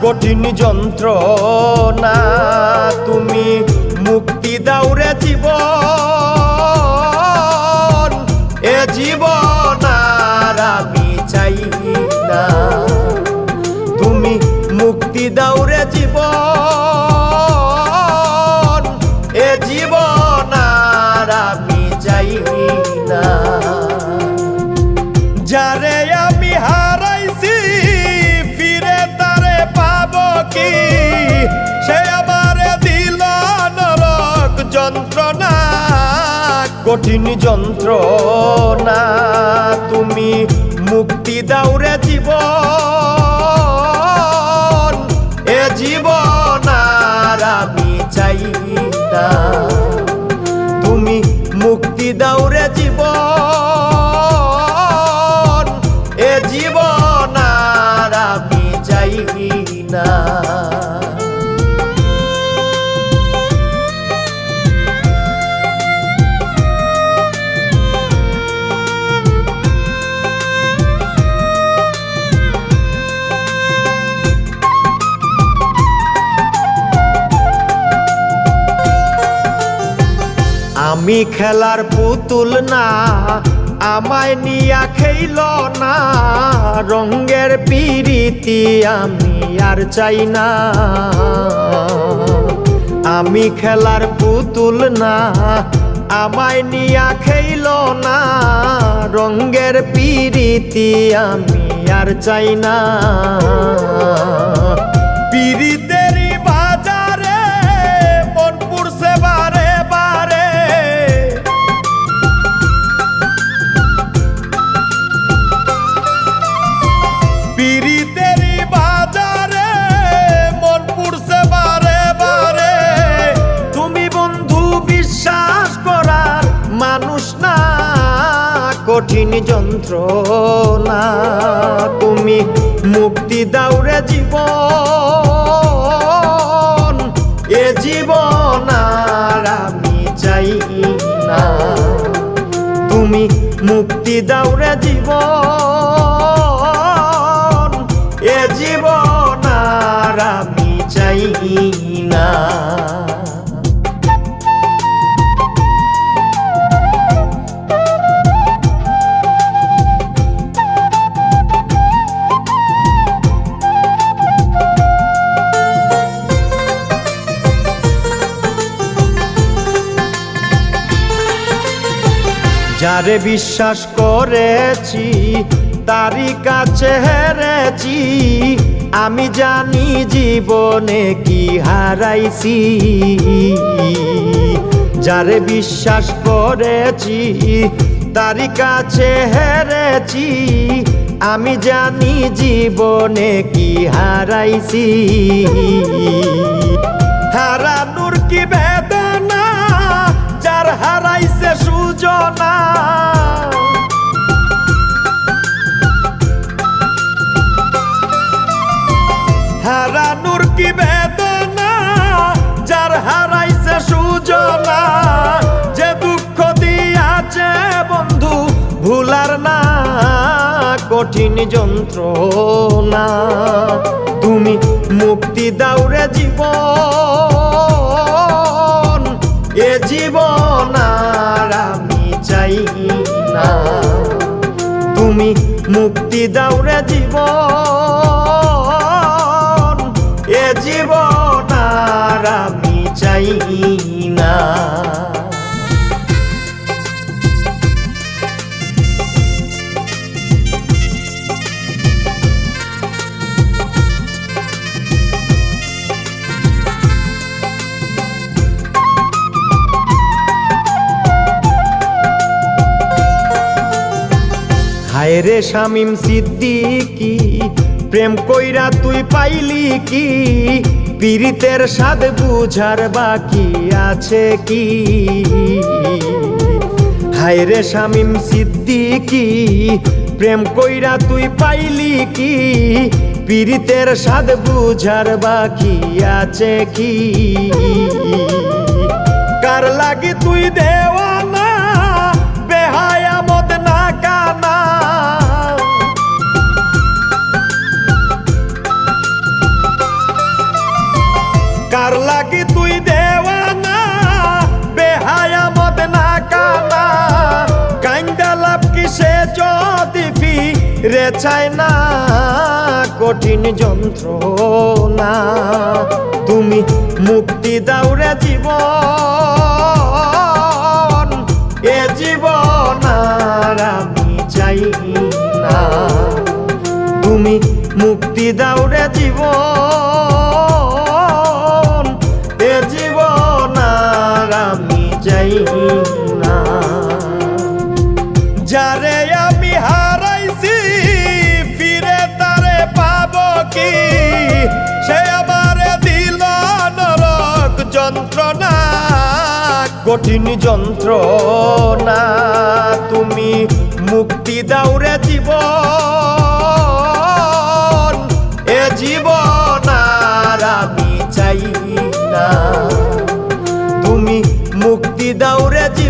কঠিন যন্ত্রণা তুমি মুক্তি দাও রে জীবন, এ জীবন আর আমি চাই না। তুমি মুক্তি দাও রে জীবন, এ জীবন আর আমি চাই না। যারে আমি হারাইছি ফিরে তারে পাবো কি, সে আমারে দিল নরক যন্ত্রণা। কঠিন যন্ত্রণা তুমি মুক্তি দাও রে জীবন, এ জীবন আর আমি চাই না। তুমি মুক্তি দাও রে জীবন, এ জীবন আর আমি চাই না। আমি খেলার পুতুল না, আমায় নিয়া খেইল না, রঙের পিরিতি আমি আর চাই না। আমি খেলার পুতুল না, আমায় নিয়া খেইল না, রঙের পিরিতি আমি আর চাই না। পিরিতেরই বাজারে মন পুরছে বারে বারে, পিরিতেরই বাজারে মন পুরছে বারে বারে। তুমি বন্ধু বিশ্বাস করার মানুষ না, কঠিন যন্ত্রণা তুমি মুক্তি দাও রে জীবন, এ জীবন আর আমি চাই না। তুমি মুক্তি দাও রে জীবন, এ জীবন আর আমি চাই না। যারে বিশ্বাস করেছি তারই কাছে হেরেছি, আমি জানি জীবনে কি হারাইছি। যারে বিশ্বাস করেছি তারই কাছে হেরেছি, আমি জানি জীবনে কি হারাইছি। হারানোর কি বেদনা যার হারাইছে সুজনা, হারানোর কি বেদনা যার হারাইছে সুজনা। যে দুঃখ দিয়াছে বন্ধু ভুলার না, কঠিন যন্ত্রণা তুমি মুক্তি দাও রে জীবন, এ জীবন আর আমি চাই না। তুমি মুক্তি দাও রে জীবন, এ জীবন আর আমি চাই না। হায় রে শামীম সিদ্দিকী, প্রেম কইরা তুই পাইলি কি, পীড়িতের স্বাদ বুঝার বাকি আছে কি। হায় রে শামীম সিদ্দিকী, প্রেম কইরা তুই পাইলি কি, পীড়িতের স্বাদ বুঝার বাকি আছে কি। কার লাগি তুই দেওয়ানা বেহায়া মদ না কানা, রে চায় না কঠিন যন্ত্রণা। তুমি মুক্তি দাও রে জীবন, এ জীবন আর আমি চাই না। তুমি মুক্তি দাও রে জীবন, এ জীবন আর আমি চাই না। যারে আমি হারাইছি ফিরে তারে পাবো কি, সে আমারে দিল নরক যন্ত্রণা, কঠিন যন্ত্রণা। তুমি মুক্তি দাও রে জীবন, এ জীবন আর আমি চাই না। তুমি মুক্তি দাও রে জীবন,